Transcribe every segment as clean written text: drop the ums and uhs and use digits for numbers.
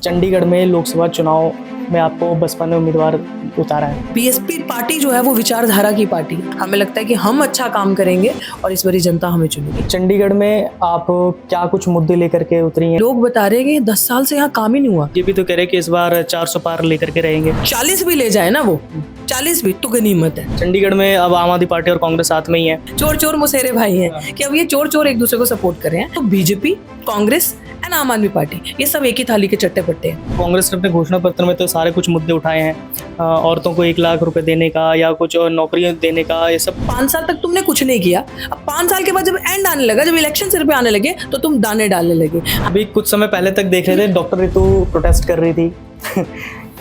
चंडीगढ़ में लोकसभा चुनाव में आपको बसपा ने उम्मीदवार उतारा है। बीएसपी पार्टी जो है वो विचारधारा की पार्टी है। हमें लगता है कि हम अच्छा काम करेंगे और इस बारी जनता हमें चुनेगी। चंडीगढ़ में आप क्या कुछ मुद्दे लेकर के उतरी हैं? लोग बता रहे हैं कि 10 साल से यहाँ काम ही नहीं हुआ। ये भी तो कह रहे हैं कि इस बार 400 पार लेकर के रहेंगे। 40 भी ले जाए ना, वो 40 भी तो गनीमत है। चंडीगढ़ में अब आम आदमी पार्टी और कांग्रेस साथ में ही है। चोर चोर मुसेरे भाई हैं कि अब ये चोर चोर एक दूसरे को सपोर्ट कर रहे हैं। तो बीजेपी, कांग्रेस एंड आम आदमी पार्टी, ये सब एक ही थाली के चट्टे पट्टे हैं। कांग्रेस ने अपने घोषणा पत्र में तो सारे कुछ मुद्दे उठाए हैं, औरतों को 1 लाख रुपए देने का या कुछ और नौकरियां देने का, ये सब। 5 साल तक तुमने कुछ नहीं किया। अब 5 साल के बाद जब एंड आने लगा, जब इलेक्शन सिर पे आने लगे, तो तुम दाने डालने लगे। अभी कुछ समय पहले तक देख रहे थे डॉक्टर रितु प्रोटेस्ट कर रही थी।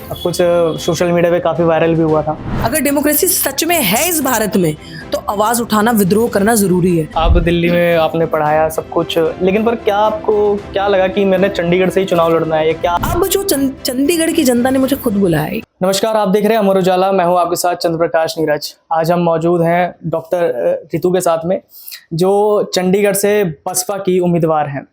अब कुछ सोशल मीडिया पे काफी वायरल भी हुआ था। अगर डेमोक्रेसी सच में है इस भारत में, तो आवाज उठाना, विद्रोह करना जरूरी है। आप दिल्ली में आपने पढ़ाया सब कुछ, लेकिन पर क्या आपको क्या लगा कि मैंने चंडीगढ़ से ही चुनाव लड़ना है? क्या अब जो चंडीगढ़ की जनता ने मुझे खुद बुलाया है। नमस्कार, आप देख रहे हैं अमर उजाला। मैं हूं आपके साथ चंद्र प्रकाश नीरज। आज हम मौजूद हैं डॉक्टर रितु के साथ में, जो चंडीगढ़ से बसपा की उम्मीदवार हैं।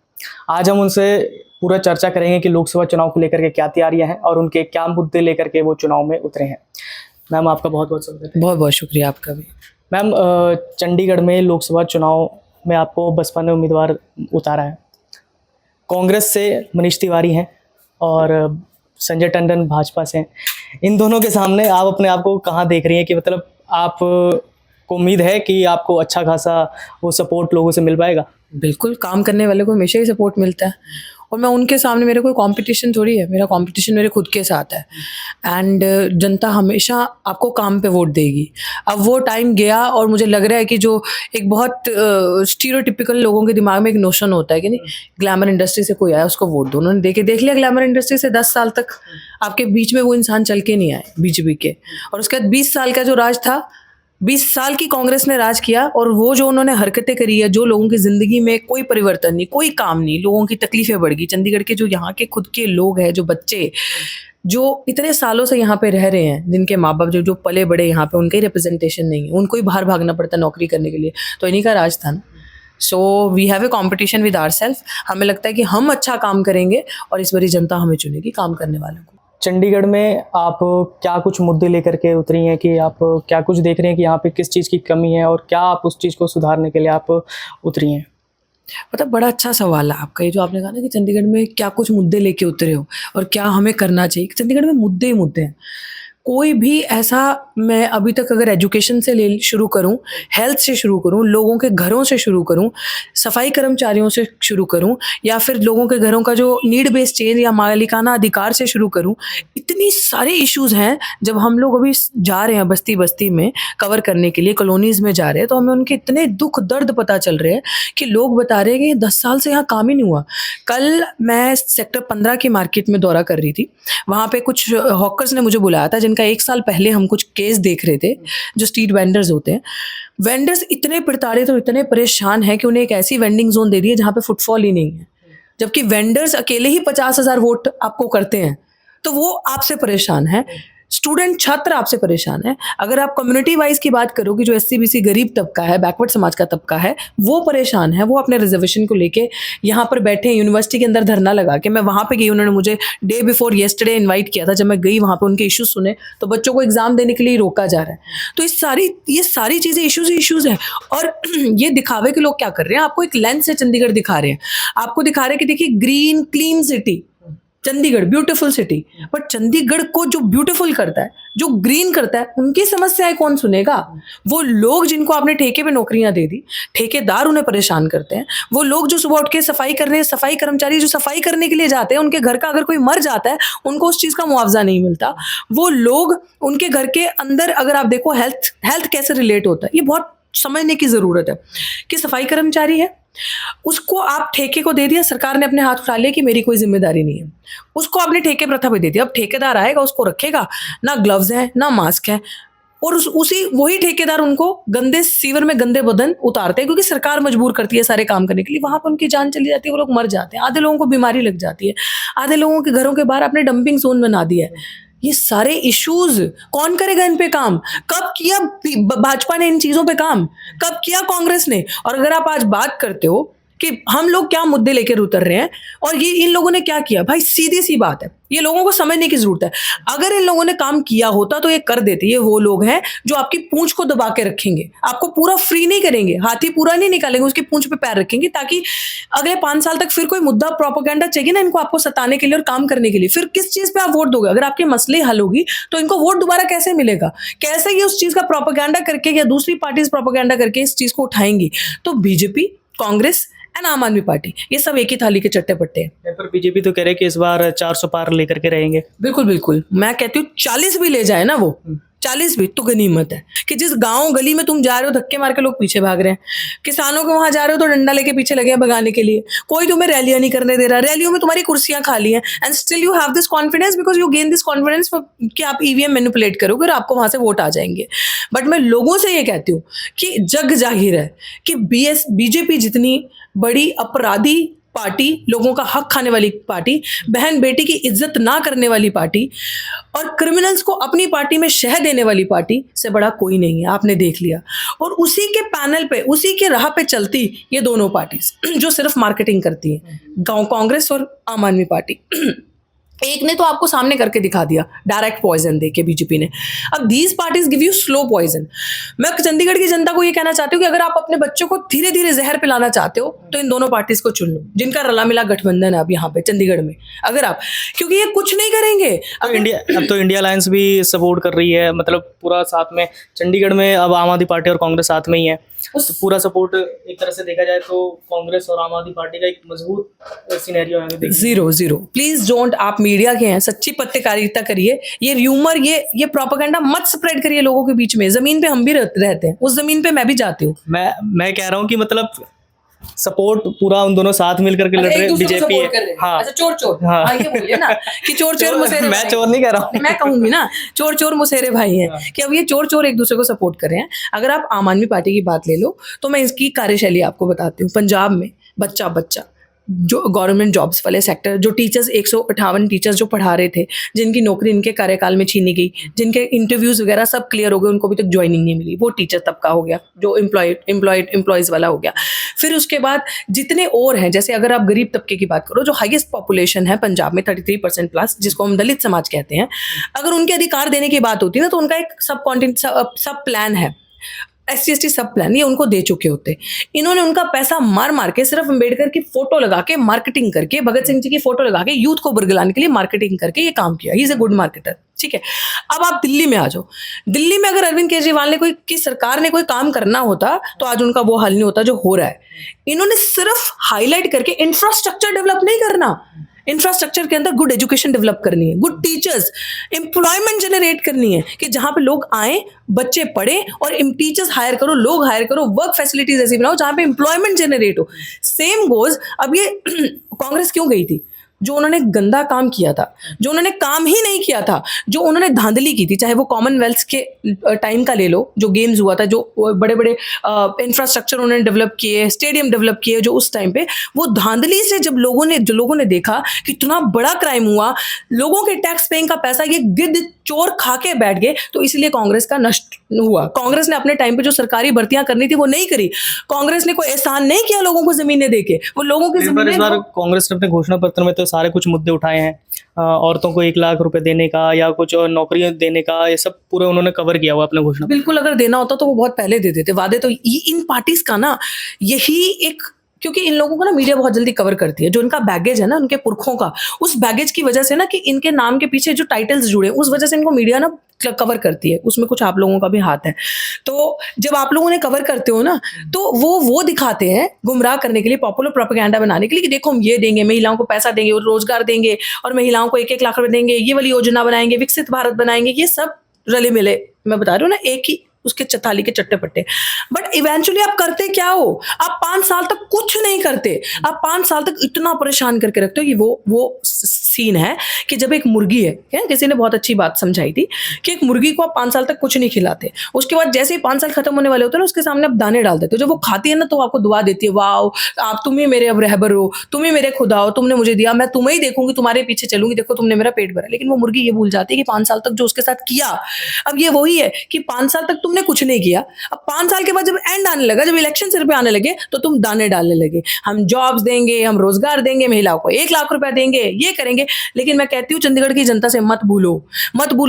आज हम उनसे पूरा चर्चा करेंगे कि लोकसभा चुनाव को लेकर के क्या तैयारियां हैं और उनके क्या मुद्दे लेकर के वो चुनाव में उतरे हैं। मैम, आपका बहुत बहुत स्वागत है। बहुत बहुत शुक्रिया आपका भी। मैम, चंडीगढ़ में लोकसभा चुनाव में आपको बसपा ने उम्मीदवार उतारा है। कांग्रेस से मनीष तिवारी हैं और संजय टंडन भाजपा से हैं। इन दोनों के सामने आप अपने आप को कहाँ देख रही हैं कि मतलब आप को उम्मीद है कि आपको अच्छा खासा वो सपोर्ट लोगों से मिल पाएगा? बिल्कुल, काम करने वाले को हमेशा ही सपोर्ट मिलता है और मैं उनके सामने, मेरे कोई कंपटीशन थोड़ी है। मेरा कंपटीशन मेरे खुद के साथ है। एंड जनता हमेशा आपको काम पे वोट देगी। अब वो टाइम गया और मुझे लग रहा है कि जो एक बहुत स्टीरियोटिपिकल लोगों के दिमाग में एक नोशन होता है कि नहीं, ग्लैमर इंडस्ट्री से कोई आया उसको वोट दो। उन्होंने देख लिया ग्लैमर इंडस्ट्री से 10 साल तक आपके बीच में वो इंसान चल के नहीं आए बीजेपी के। और उसके बाद 20 साल का जो राज था, 20 साल की कांग्रेस ने राज किया और वो जो उन्होंने हरकतें करी है, जो लोगों की ज़िंदगी में कोई परिवर्तन नहीं, कोई काम नहीं, लोगों की तकलीफ़ें बढ़ गई। चंडीगढ़ के जो यहाँ के खुद के लोग हैं, जो बच्चे जो इतने सालों से यहाँ पे रह रहे हैं, जिनके माँ बाप जो पले बड़े यहाँ पे, उनका ही रिप्रेजेंटेशन नहीं है, उनको ही बाहर भागना पड़ता नौकरी करने के लिए। तो इन्हीं का राज था ना। So we have a competition with ourself. हमें लगता है कि हम अच्छा काम करेंगे और इस बारी जनता हमें चुनेगी काम करने वालों को। चंडीगढ़ में आप क्या कुछ मुद्दे लेकर के उतरी हैं कि आप क्या कुछ देख रहे हैं कि यहाँ पे किस चीज़ की कमी है और क्या आप उस चीज़ को सुधारने के लिए आप उतरी हैं? मतलब बड़ा अच्छा सवाल है आपका ये, जो आपने कहा ना कि चंडीगढ़ में क्या कुछ मुद्दे लेके उतरे हो और क्या हमें करना चाहिए। चंडीगढ़ में मुद्दे ही मुद्दे हैं। कोई भी ऐसा, मैं अभी तक अगर एजुकेशन से ले शुरू करूं, हेल्थ से शुरू करूं, लोगों के घरों से शुरू करूं, सफाई कर्मचारियों से शुरू करूं, या फिर लोगों के घरों का जो नीड बेस्ड चेंज या मालिकाना अधिकार से शुरू करूं, इतनी सारे इश्यूज हैं। जब हम लोग अभी जा रहे हैं बस्ती बस्ती में कवर करने के लिए, कॉलोनीज में जा रहे हैं, तो हमें उनके इतने दुख दर्द पता चल रहे हैं कि लोग बता रहे हैं कि 10 साल से यहाँ काम ही नहीं हुआ। कल मैं सेक्टर 15 की मार्केट में दौरा कर रही थी। वहाँ पे कुछ हॉकर्स ने मुझे बुलाया था, जिनका 1 साल पहले हम कुछ केस देख रहे थे। जो स्ट्रीट वेंडर्स होते हैं, वेंडर्स इतने प्रताड़ित और इतने परेशान हैं कि उन्हें एक ऐसी वेंडिंग जोन दे दी है जहाँ पे फुटफॉल ही नहीं है, जबकि वेंडर्स अकेले ही 50,000 वोट आपको करते हैं। तो वो आपसे परेशान है। स्टूडेंट छात्र आपसे परेशान है। अगर आप कम्युनिटी वाइज की बात करो कि जो SC BC गरीब तबका है, बैकवर्ड समाज का तबका है, वो परेशान है। वो अपने रिजर्वेशन को लेके यहाँ पर बैठे हैं, यूनिवर्सिटी के अंदर धरना लगा के। मैं वहाँ पे गई, उन्होंने मुझे डे बिफोर येस्टरडे इन्वाइट किया था। जब मैं गई वहाँ पे उनके इश्यूज सुने, तो बच्चों को एग्जाम देने के लिए रोका जा रहा है। तो ये सारी चीज़ें इश्यूज हैं। और ये दिखावे के लोग क्या कर रहे हैं, आपको एक लेंस से चंडीगढ़ दिखा रहे हैं। आपको दिखा रहे हैं कि देखिए, green clean city Chandigarh, beautiful city. But Chandigarh को जो ब्यूटीफुल करता है, जो ग्रीन करता है, उनकी समस्याएं कौन सुनेगा? वो लोग जिनको आपने ठेके पे नौकरियां दे दी, ठेकेदार उन्हें परेशान करते हैं। वो लोग जो सुबह उठ के सफाई कर रहे हैं, सफाई कर्मचारी जो सफाई करने के लिए जाते हैं, उनके घर का अगर कोई मर जाता है, उनको उस चीज़ का मुआवजा नहीं मिलता। वो लोग, उनके घर के अंदर अगर आप देखो हेल्थ कैसे रिलेट होता है, ये बहुत समझने की ज़रूरत है। कि सफाई कर्मचारी है, उसको आप ठेके को दे दिया, सरकार ने अपने हाथ उठा लिया कि मेरी कोई जिम्मेदारी नहीं है, उसको आपने ठेके प्रथा पे दे दिया। अब ठेकेदार आएगा, उसको रखेगा, ना ग्लव्स है ना मास्क है, और वही ठेकेदार उनको गंदे सीवर में गंदे बदन उतारते हैं, क्योंकि सरकार मजबूर करती है सारे काम करने के लिए। वहां पर उनकी जान चली जाती है, वो लोग मर जाते हैं। आधे लोगों को बीमारी लग जाती है। आधे लोगों के घरों के बाहर आपने डंपिंग जोन बना दिया है। ये सारे इश्यूज कौन करेगा इन पे काम? कब किया भाजपा ने इन चीजों पे काम? कब किया कांग्रेस ने? और अगर आप आज बात करते हो कि हम लोग क्या मुद्दे लेकर उतर रहे हैं और ये इन लोगों ने क्या किया। भाई सीधी सी बात है, ये लोगों को समझने की जरूरत है। अगर इन लोगों ने काम किया होता तो ये कर देते। ये वो लोग हैं जो आपकी पूंछ को दबा के रखेंगे, आपको पूरा फ्री नहीं करेंगे, हाथी पूरा नहीं निकालेंगे, उसकी पूंछ पे पैर रखेंगे ताकि अगले 5 साल तक फिर कोई मुद्दा प्रोपेगेंडा चाहिए ना इनको आपको सताने के लिए और काम करने के लिए। फिर किस चीज पे आप वोट दोगे? अगर आपके मसले हल होगी तो इनको वोट दोबारा कैसे मिलेगा? कैसे ये उस चीज का प्रोपेगेंडा करके या दूसरी पार्टीज प्रोपेगेंडा करके इस चीज को उठाएंगी? तो बीजेपी, कांग्रेस एंड आम आदमी पार्टी, ये सब एक ही थाली के चट्टे पट्टे हैं। पर बीजेपी तो कह रहे हैं कि इस बार 400 पार लेकर के रहेंगे। बिल्कुल बिल्कुल, मैं कहती हूँ 40 भी ले जाए ना, वो 40 भी तो गनीमत है कि जिस गांव गली में तुम जा रहे हो धक्के मार के लोग पीछे भाग रहे हैं, किसानों के वहां जा रहे हो तो डंडा लेके पीछे लगे हैं भगाने के लिए, कोई तुम्हें रैलियां नहीं करने दे रहा, रैलियों में तुम्हारी कुर्सियां खाली हैं and still you have this confidence because you gain this confidence कि आप ईवीएम मैनिपुलेट करोगे और आपको वहां से वोट आ जाएंगे। बट मैं लोगों से ये कहती हूँ कि जग जाहिर है कि बीजेपी जितनी बड़ी अपराधी पार्टी, लोगों का हक खाने वाली पार्टी, बहन बेटी की इज्जत ना करने वाली पार्टी और क्रिमिनल्स को अपनी पार्टी में शह देने वाली पार्टी से बड़ा कोई नहीं है, आपने देख लिया। और उसी के पैनल पे, उसी के राह पे चलती ये दोनों पार्टीज जो सिर्फ मार्केटिंग करती है, कांग्रेस और आम आदमी पार्टी। एक ने तो आपको सामने करके दिखा दिया, डायरेक्ट पॉइजन दे के बीजेपी ने। अब these parties give you slow poison. मैं चंडीगढ़ की जनता को ये कहना चाहती हूँ कि अगर आप अपने बच्चों को धीरे धीरे जहर पिलाना चाहते हो तो इन दोनों पार्टीज को चुन लो जिनका रला मिला गठबंधन है अब यहाँ पे चंडीगढ़ में। अगर आप, क्योंकि ये कुछ नहीं करेंगे। अब तो इंडिया अलायंस भी सपोर्ट कर रही है, मतलब पूरा साथ में चंडीगढ़ में अब आम आदमी पार्टी और कांग्रेस साथ में ही है। तो पूरा सपोर्ट एक तरह से देखा जाए तो कांग्रेस और आम आदमी पार्टी का एक मजबूत सिनेरियो है। जीरो प्लीज डोंट, आप मीडिया के हैं, सच्ची पत्रकारिता करिए। ये र्यूमर, ये प्रोपेगेंडा मत स्प्रेड करिए लोगों के बीच में। जमीन पे हम भी रहते हैं, उस जमीन पे मैं भी जाती हूँ। मैं कह रहा हूँ कि मतलब सपोर्ट पूरा उन दोनों साथ मिलकर के लड़ रहे हैं। बीजेपी हाँ, अच्छा चोर हाँ, ये बोलिए ना कि चोर मुसेरे, मैं चोर नहीं कह रहा हूँ, मैं कहूंगी ना चोर मुसेरे भाई हैं कि अब ये चोर एक दूसरे को सपोर्ट कर रहे हैं। अगर आप आम आदमी पार्टी की बात ले लो तो मैं इसकी कार्यशैली आपको बताती हूँ। पंजाब में बच्चा जो गवर्नमेंट जॉब्स वाले सेक्टर, जो टीचर्स 158 टीचर्स जो पढ़ा रहे थे, जिनकी नौकरी इनके कार्यकाल में छीनी गई, जिनके इंटरव्यूज वगैरह सब क्लियर हो गए, उनको अभी तक ज्वाइनिंग नहीं मिली, वो टीचर तबका हो गया जो एम्प्लॉयज वाला हो गया। फिर उसके बाद जितने और हैं, जैसे अगर आप गरीब तबके की बात करो, जो हाईएस्ट पॉपुलेशन है पंजाब में 33% प्लस, जिसको हम दलित समाज कहते हैं, अगर उनके अधिकार देने की बात होती है ना तो उनका एक सब प्लान है, SC/ST सब प्लान, ये उनको दे चुके होते। इन्होंने उनका पैसा मार के सिर्फ अंबेडकर की फोटो लगा के मार्केटिंग करके, भगत सिंह जी की फोटो लगा के यूथ को बरगलाने के लिए मार्केटिंग करके ये काम किया। He is a good marketer, ठीक है। अब आप दिल्ली में आ जाओ। दिल्ली में अगर अरविंद केजरीवाल ने की सरकार ने कोई काम करना होता तो आज उनका वो हाल नहीं होता जो हो रहा है। इन्होंने सिर्फ हाईलाइट करके इंफ्रास्ट्रक्चर डेवलप नहीं करना, इंफ्रास्ट्रक्चर के अंदर गुड एजुकेशन डेवलप करनी है, गुड टीचर्स, एम्प्लॉयमेंट जनरेट करनी है कि जहां पे लोग आए, बच्चे पढ़े और टीचर्स हायर करो, लोग हायर करो, वर्क फैसिलिटीज ऐसी बनाओ जहां पे एम्प्लॉयमेंट जनरेट हो। सेम गोज, अब ये कांग्रेस क्यों गई थी? जो उन्होंने गंदा काम किया था, जो उन्होंने काम ही नहीं किया था, जो उन्होंने धांधली की थी, चाहे वो कॉमनवेल्थ के टाइम का ले लो, जो गेम्स हुआ था, जो बड़े बड़े इंफ्रास्ट्रक्चर उन्होंने डेवलप किए, स्टेडियम डेवलप किए, जो उस टाइम पे वो धांधली से जब लोगों ने देखा कि इतना बड़ा क्राइम हुआ, लोगों के टैक्स पेइंग का पैसा ये गिद्ध चोर खा के बैठ गए, तो इसलिए कांग्रेस का नष्ट हुआ। कांग्रेस ने अपने टाइम पे जो सरकारी भर्तियां करनी थी वो नहीं करी। कांग्रेस ने कोई एहसान नहीं किया लोगों को जमीनें देके, वो लोगों की जमीनें। इस बार कांग्रेस ने अपने घोषणा पत्र में तो सारे कुछ मुद्दे उठाए हैं। औरतों को 1 लाख रुपए देने का या कुछ और नौकरियां देने का, ये सब पूरे उन्होंने कवर किया हुआ अपने घोषणा। बिल्कुल, अगर देना होता तो वो बहुत पहले दे देते। वादे तो इन पार्टीज का ना यही एक, क्योंकि इन लोगों को ना मीडिया बहुत जल्दी कवर करती है, जो इनका बैगेज है ना, उनके पुरखों का, उस बैगेज की वजह से ना, कि इनके नाम के पीछे जो टाइटल्स जुड़े, उस वजह से इनको मीडिया ना कवर करती है। उसमें कुछ आप लोगों का भी हाथ है। तो जब आप लोगों ने कवर करते हो ना, तो वो दिखाते हैं गुमराह करने के लिए, पॉपुलर प्रोपेगेंडा बनाने के लिए कि देखो हम ये देंगे, महिलाओं को पैसा देंगे और रोजगार देंगे, और महिलाओं को 1-1 लाख रुपए देंगे, ये वाली योजना बनाएंगे, विकसित भारत बनाएंगे। ये सब रले मिले, मैं बता रही हूँ ना, एक ही उसके थाली के चट्टे पट्टे। बट इवेंचुअली आप करते क्या हो? आप 5 साल तक कुछ नहीं करते। आप 5 साल तक इतना परेशान करके रखते हो। ये वो सीन है कि जब एक मुर्गी है, किसी ने बहुत अच्छी बात समझाई थी कि एक मुर्गी को आप 5 साल तक कुछ नहीं खिलाते, उसके बाद जैसे ही 5 साल खत्म होने वाले होते हैं ना, उसके सामने आप दाने डाल देते हो। जब वो खाती है ना तो आपको दुआ देती है, वाह आप तुम ही मेरे अब रहबर हो, तुम ही मेरे खुदा हो, तुमने मुझे दिया, मैं तुम्हें ही देखूंगी, तुम्हारे पीछे चलूंगी, देखो तुमने मेरा पेट भरा। लेकिन वो मुर्गी ये भूल जाती है कि 5 साल तक जो उसके साथ किया, अब ये वही है कि 5 साल तक तुम तुमने कुछ नहीं किया। अब 5 साल के बाद जब एंड आने लगा, जब इलेक्शन सिर पे आने लगे, तो तुम दाने डालने लगे, हम जॉब्स देंगे, हम रोजगार देंगे, महिलाओं को 1 लाख रुपए देंगे, ये करेंगे। लेकिन मैं कहती हूँ चंडीगढ़ की जनता से मत भूलो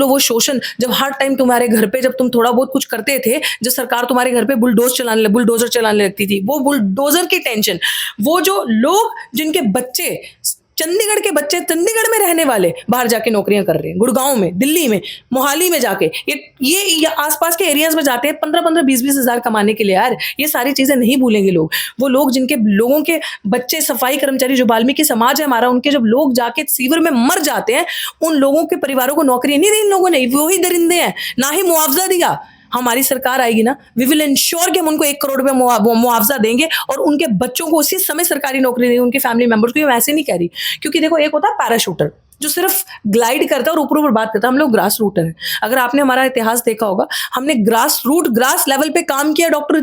वो शोषण, जब हर टाइम तुम्हारे घर पे जब तुम थोड़ा बहुत कुछ करते थे, जब सरकार तुम्हारे घर पे बुलडोजर चलाने लगती थी, वो बुलडोजर की टेंशन, वो जो लोग जिनके बच्चे, चंडीगढ़ के बच्चे चंडीगढ़ में रहने वाले बाहर जाके नौकरियां कर रहे हैं, गुड़गांव में, दिल्ली में, मोहाली में जाके, ये आसपास के एरियाज में जाते हैं 15-15, 20-20 हज़ार कमाने के लिए। यार ये सारी चीजें नहीं भूलेंगे लोग। वो लोग जिनके लोगों के बच्चे सफाई कर्मचारी, जो वाल्मीकि समाज है हमारा, उनके जब लोग जाके सीवर में मर जाते हैं, उन लोगों के परिवारों को नौकरी नहीं दी इन लोगों ने, वो ही दरिंदे हैं, ना ही मुआवजा दिया। हमारी सरकार आएगी ना, वी विल इंश्योर कि हम उनको 1 करोड़ रुपए मुआवजा देंगे और उनके बच्चों को उसी समय सरकारी नौकरी देंगे, उनके फैमिली मेंबर्स को। ये वैसे नहीं कह रही, क्योंकि देखो एक होता है पैराशूटर जो सिर्फ ग्लाइड करता है और ऊपर ऊपर बात करता है, हम लोग ग्रास रूटर है। अगर आपने हमारा इतिहास देखा होगा, हमने ग्रास लेवल पे काम किया। डॉक्टर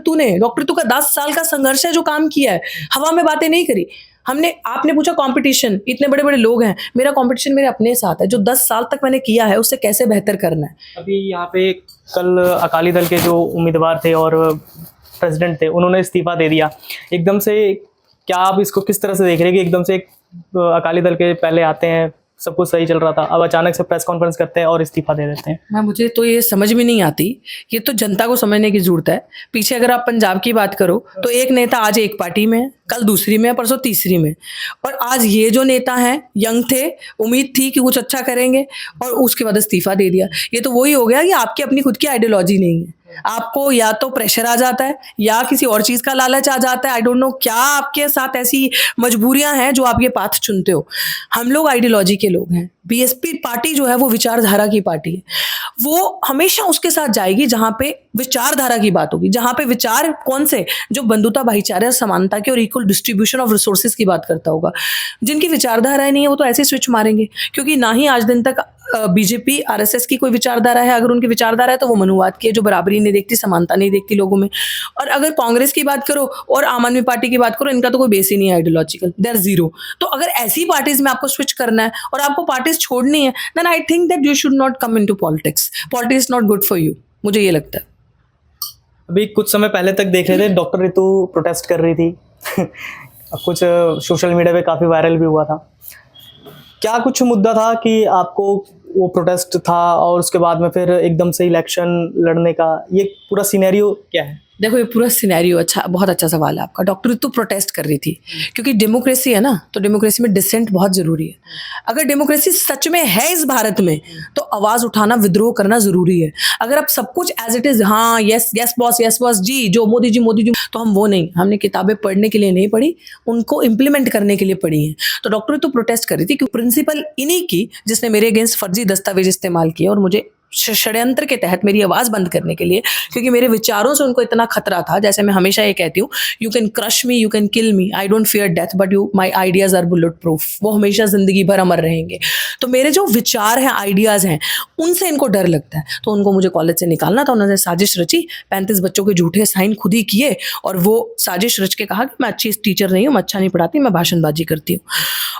ऋतु का 10 साल का संघर्ष है जो काम किया है, हवा में बातें नहीं करी हमने। आपने पूछा कंपटीशन, इतने बड़े बड़े लोग हैं, मेरा कंपटीशन मेरे अपने साथ है, जो 10 साल तक मैंने किया है उससे कैसे बेहतर करना है। अभी यहाँ पे कल अकाली दल के जो उम्मीदवार थे और प्रेसिडेंट थे, उन्होंने इस्तीफा दे दिया एकदम से। क्या आप इसको किस तरह से देख रहे हैं कि एकदम से अकाली दल के पहले आते हैं, सब कुछ सही चल रहा था, अब अचानक से प्रेस कॉन्फ्रेंस करते हैं और इस्तीफा दे देते हैं? मुझे तो ये समझ में नहीं आती, ये तो जनता को समझने की जरूरत है। पीछे अगर आप पंजाब की बात करो तो एक नेता आज एक पार्टी में है, कल दूसरी में, परसों तीसरी में, और आज ये जो नेता हैं यंग थे, उम्मीद थी कि कुछ अच्छा करेंगे और उसके बाद इस्तीफा दे दिया। ये तो वही हो गया कि आपकी अपनी खुद की आइडियोलॉजी नहीं है, आपको या तो प्रेशर आ जाता है या किसी और चीज का लालच आ जाता है। आई डोंट नो क्या आपके साथ ऐसी मजबूरियां हैं जो आप ये पाथ चुनते हो। हम लोग आइडियोलॉजी के लोग हैं। बीएसपी पार्टी जो है वो विचारधारा की पार्टी है, वो हमेशा उसके साथ जाएगी जहां पे विचारधारा की बात होगी, जहां पे विचार कौन से, जो बंधुता, भाईचारे, समानता के और इक्वल डिस्ट्रीब्यूशन ऑफ रिसोर्सेज की बात करता होगा। जिनकी विचारधारा नहीं है वो तो ऐसे स्विच मारेंगे, क्योंकि ना ही आज दिन तक बीजेपी आरएसएस की कोई विचारधारा है। अगर उनकी विचारधारा है तो वो मनुवाद की है, जो बराबरी नहीं देखती, समानता नहीं देखती लोगों में। और अगर कांग्रेस की बात करो और आम आदमी पार्टी की बात करो, इनका तो कोई बेस ही नहीं है आइडियोलॉजिकल, दे आर जीरो। तो अगर ऐसी पार्टीज में आपको स्विच करना है और आपको पार्टीज छोड़नी है, then I think that you should not come into politics. Politics is not good for you, मुझे ये लगता है। अभी कुछ समय पहले तक देख रहे थे डॉक्टर ऋतु प्रोटेस्ट कर रही थी कुछ सोशल मीडिया पे काफ़ी वायरल भी हुआ था। क्या कुछ मुद्दा था कि आपको वो प्रोटेस्ट था और उसके बाद में फिर एकदम से इलेक्शन लड़ने का, ये पूरा सिनेरियो क्या है? देखो ये पूरा सिनेरियो अच्छा, बहुत अच्छा सवाल है आपका। डॉक्टर ऋतु प्रोटेस्ट कर रही थी क्योंकि डेमोक्रेसी है ना, तो डेमोक्रेसी में डिसेंट बहुत जरूरी है। अगर डेमोक्रेसी सच में है इस भारत में तो आवाज उठाना, विद्रोह करना जरूरी है। अगर आप सब कुछ एज इट इज, हाँ यस यस बॉस जी, जो मोदी जी, तो हम वो नहीं, हमने किताबें पढ़ने के लिए नहीं पढ़ी, उनको इम्प्लीमेंट करने के लिए पढ़ी है। तो डॉक्टर ऋतु प्रोटेस्ट कर रही थी क्योंकि प्रिंसिपल इन्हीं की, जिसने मेरे अगेंस्ट फर्जी दस्तावेज इस्तेमाल किए और मुझे षड्यंत्र के तहत मेरी आवाज बंद करने के लिए, क्योंकि मेरे विचारों से उनको इतना खतरा था। जैसे मैं हमेशा ये कहती हूँ, you can crush me, you can kill me, I don't fear death, but you my ideas are bullet proof. वो हमेशा जिंदगी भर अमर रहेंगे। तो मेरे जो विचार हैं, आइडियाज हैं, उनसे इनको डर लगता है। तो उनको मुझे कॉलेज से निकालना था। उन्होंने साजिश रची, 35 बच्चों के झूठे साइन खुद ही किए और वो साजिश रच के कहा कि मैं अच्छी टीचर नहीं हूँ, मैं अच्छा नहीं पढ़ाती, मैं भाषणबाजी करती हूँ।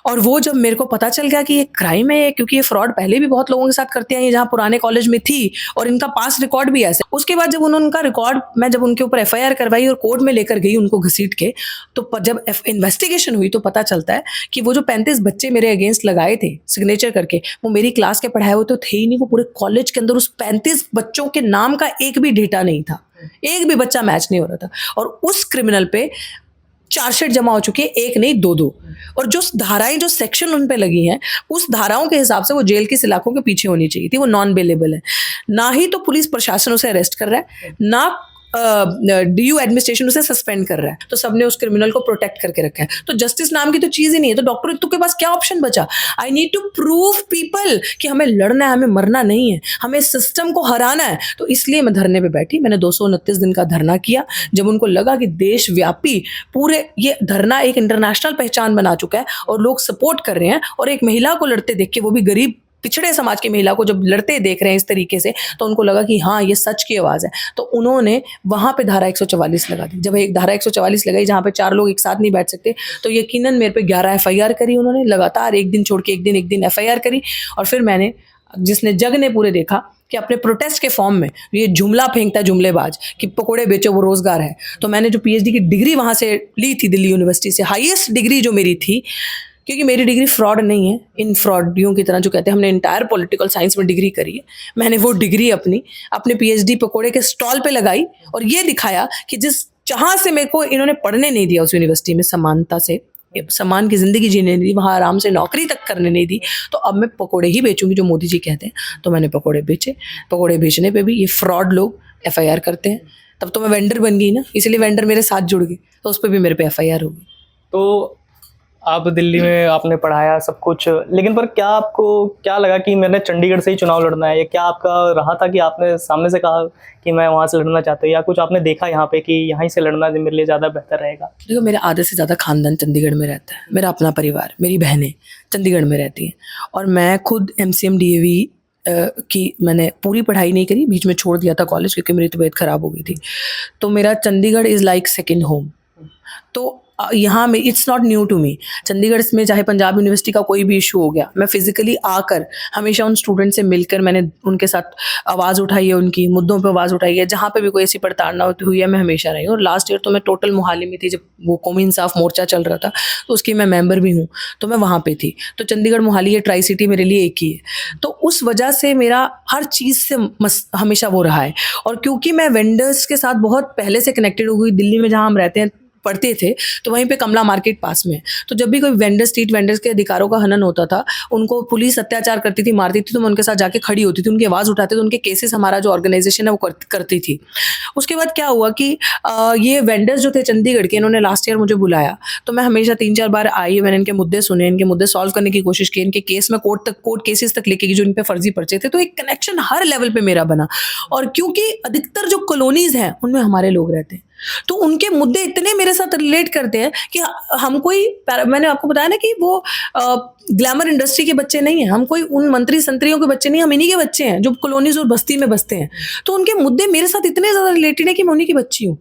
और वो जब मेरे को पता चल गया कि ये क्राइम है, क्योंकि ये फ्रॉड पहले भी बहुत लोगों के साथ करते हैं, जहाँ पुराने कॉलेज में थी और इनका पास रिकॉर्ड भी ऐसे। उसके बाद जब उन्होंने उनका रिकॉर्ड, मैं जब उनके ऊपर एफआईआर करवाई और कोर्ट में लेकर गई उनको घसीट के, तो जब इन्वेस्टिगेशन हुई तो पता चलता है कि वो जो 35 बच्चे मेरे अगेंस्ट लगाए थे सिग्नेचर करके, वो मेरी क्लास के पढ़ाए हुए तो थे ही नहीं। वो पूरे कॉलेज के अंदर उस 35 बच्चों के नाम का एक भी डेटा नहीं था, एक भी बच्चा मैच नहीं हो रहा था। और उस क्रिमिनल पे चार्जशीट जमा हो चुकी है, एक नहीं दो। और जो धाराएं, जो सेक्शन उन पे लगी हैं, उस धाराओं के हिसाब से वो जेल की सलाखों के पीछे होनी चाहिए थी। वो नॉन बेलेबल है। ना ही तो पुलिस प्रशासन उसे अरेस्ट कर रहा है, ना डीयू एडमिनिस्ट्रेशन उसे सस्पेंड कर रहा है। तो सबने उस क्रिमिनल को प्रोटेक्ट करके रखा है। तो जस्टिस नाम की तो चीज ही नहीं है। तो डॉक्टर ऋतु के पास क्या ऑप्शन बचा? I need to prove people कि हमें लड़ना है, हमें मरना नहीं है, हमें सिस्टम को हराना है। तो इसलिए मैं धरने पे बैठी। मैंने 229 दिन का धरना किया। जब उनको लगा कि देशव्यापी पूरे ये धरना एक इंटरनेशनल पहचान बना चुका है और लोग सपोर्ट कर रहे हैं, और एक महिला को लड़ते देख के, वो भी गरीब पिछड़े समाज की महिला को जब लड़ते देख रहे हैं इस तरीके से, तो उनको लगा कि हाँ ये सच की आवाज़ है। तो उन्होंने वहाँ पे धारा 144 लगा दी। जब एक धारा 144 लगाई जहाँ पे 4 लोग एक साथ नहीं बैठ सकते, तो यकीनन मेरे पे 11 एफआईआर करी उन्होंने। लगातार एक दिन छोड़ के एक दिन एफआईआर करी। और फिर मैंने, जिसने जग ने पूरे देखा कि अपने प्रोटेस्ट के फॉर्म में ये जुमला फेंकता है जुमलेबाज कि पकोड़े बेचो वो रोज़गार है, तो मैंने जो पीएचडी की डिग्री वहाँ से ली थी दिल्ली यूनिवर्सिटी से, हाईएस्ट डिग्री जो मेरी थी, क्योंकि मेरी डिग्री फ्रॉड नहीं है, इन फ्रॉडियों की तरह जो कहते हैं हमने इंटायर पॉलिटिकल साइंस में डिग्री करी है, मैंने वो डिग्री अपने पीएचडी पकोड़े के स्टॉल पे लगाई और ये दिखाया कि जहाँ से मेरे को इन्होंने पढ़ने नहीं दिया उस यूनिवर्सिटी में समानता से, सम्मान की ज़िंदगी जीने नहीं दी, वहाँ आराम से नौकरी तक करने नहीं दी, तो अब मैं पकोड़े ही बेचूंगी जो मोदी जी कहते हैं। तो मैंने पकोड़े बेचे, पकोड़े बेचने पे भी ये फ्रॉड लोग एफआईआर करते हैं, तब तो मैं वेंडर बन गई ना, इसलिए वेंडर मेरे साथ जुड़ गए, तो उस पर भी मेरे पे एफआईआर होगी। तो आप दिल्ली में आपने पढ़ाया सब कुछ, लेकिन पर क्या आपको क्या लगा कि मैंने चंडीगढ़ से ही चुनाव लड़ना है, या क्या आपका रहा था कि आपने सामने से कहा कि मैं वहाँ से लड़ना चाहता हूँ, या कुछ आपने देखा यहाँ पे कि यहाँ से लड़ना मेरे लिए ज़्यादा बेहतर रहेगा? देखो, मेरे आधे से ज़्यादा खानदान चंडीगढ़ में रहता है, मेरा अपना परिवार, मेरी बहनें चंडीगढ़ में रहती हैं, और मैं खुद MCM DAV की मैंने पूरी पढ़ाई नहीं करी, बीच में छोड़ दिया था कॉलेज क्योंकि मेरी तबीयत ख़राब हो गई थी, तो मेरा Chandigarh is like second home. तो यहाँ में it's not new to me, Chandigarh में चाहे पंजाब यूनिवर्सिटी का कोई भी इशू हो गया, मैं फिजिकली आकर हमेशा उन स्टूडेंट से मिलकर मैंने उनके साथ आवाज़ उठाई है, उनकी मुद्दों पे आवाज़ उठाई है, जहाँ पे भी कोई ऐसी प्रताड़ना हुई है मैं हमेशा रही हूँ। और लास्ट ईयर तो मैं टोटल मोहाली में थी, जब वो कौमी इंसाफ मोर्चा चल रहा था, तो उसकी मैं मेंबर भी हूँ, तो मैं वहाँ पे थी। तो चंडीगढ़ मोहाली ये ट्राई सिटी मेरे लिए एक ही है, तो उस वजह से मेरा हर चीज़ से हमेशा वो रहा है। और क्योंकि मैं वेंडर्स के साथ बहुत पहले से कनेक्टेड हो गई, दिल्ली में जहाँ हम रहते हैं पढ़ते थे, तो वहीं पे कमला मार्केट पास में, तो जब भी कोई वेंडर स्ट्रीट वेंडर्स के अधिकारों का हनन होता था, उनको पुलिस अत्याचार करती थी, मारती थी, तो मैं उनके साथ जाके खड़ी होती थी, उनकी आवाज़ उठाते थे, उनके केसेस हमारा जो ऑर्गेनाइजेशन है वो करती थी। उसके बाद क्या हुआ कि ये वेंडर्स जो थे चंडीगढ़ के, इन्होंने लास्ट ईयर मुझे बुलाया, तो मैं हमेशा 3-4 बार आई, मैंने इनके मुद्दे सुने, इनके मुद्दे सॉल्व करने की कोशिश की, इनके केस में कोर्ट केसेस तक लेके गई जो इन पे फर्जी पर्चे थे, तो एक कनेक्शन हर लेवल पे मेरा बना। और क्योंकि अधिकतर जो कॉलोनीज हैं उनमें हमारे लोग रहते हैं, तो उनके मुद्दे इतने मेरे साथ रिलेट करते हैं कि हम कोई, मैंने आपको बताया ना कि वो ग्लैमर इंडस्ट्री के बच्चे नहीं हैं, हम कोई उन मंत्री संतरियों के बच्चे नहीं, हम इन्हीं के बच्चे हैं जो कॉलोनीज और बस्ती में बसते हैं। तो उनके मुद्दे मेरे साथ इतने ज़्यादा रिलेटेड है कि मैं उन्हीं की बच्ची हूँ,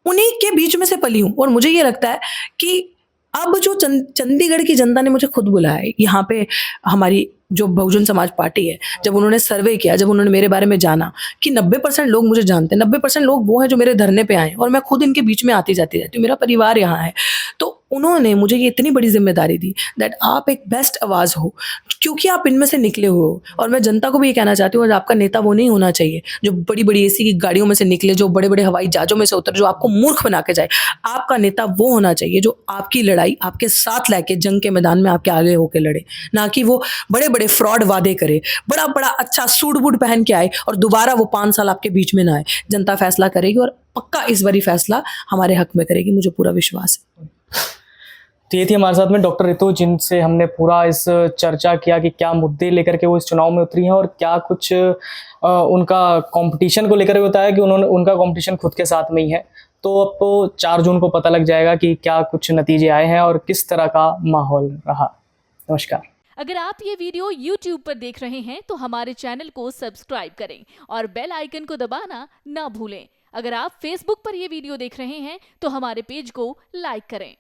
उन्हीं के बीच में से पली हूँ। और मुझे ये लगता है कि अब जो चंडीगढ़ की जनता ने मुझे खुद बुलाया है यहाँ पे, हमारी जो बहुजन समाज पार्टी है, जब उन्होंने सर्वे किया, जब उन्होंने मेरे बारे में जाना कि 90% लोग मुझे जानते हैं, 90% लोग वो हैं जो मेरे धरने पे आए, और मैं खुद इनके बीच में आती जाती रहती हूँ, मेरा परिवार यहाँ है, तो उन्होंने मुझे ये इतनी बड़ी जिम्मेदारी दी दैट आप एक बेस्ट आवाज़ हो, क्योंकि आप इनमें से निकले हो। और मैं जनता को भी ये कहना चाहती हूँ, आपका नेता वो नहीं होना चाहिए जो बड़ी बड़ी AC की गाड़ियों में से निकले, जो बड़े बड़े हवाई जहाज़ों में से उतर, जो आपको मूर्ख बना के जाए। आपका नेता वो होना चाहिए जो आपकी लड़ाई आपके साथ लेके जंग के मैदान में आपके आगे होकर लड़े, ना कि वो बड़े बड़े फ्रॉड वादे करे, बड़ा बड़ा अच्छा सूट बूट पहन के आए और दोबारा वो 5 साल आपके बीच में ना आए। जनता फैसला करेगी और पक्का इस बारी फैसला हमारे हक में करेगी, मुझे पूरा विश्वास है। तो ये थी हमारे साथ में डॉक्टर रितु, जिनसे हमने पूरा इस चर्चा किया कि क्या मुद्दे लेकर के वो इस चुनाव में उतरी हैं, और क्या कुछ उनका कंपटीशन को लेकर होता है कि उनका कंपटीशन खुद के साथ में ही है। तो अब तो 4 जून को पता लग जाएगा कि क्या कुछ नतीजे आए हैं और किस तरह का माहौल रहा। नमस्कार। अगर आप ये वीडियो YouTube पर देख रहे हैं तो हमारे चैनल को सब्सक्राइब करें और बेल आइकन को दबाना ना भूलें। अगर आप Facebook पर ये वीडियो देख रहे हैं तो हमारे पेज को लाइक करें।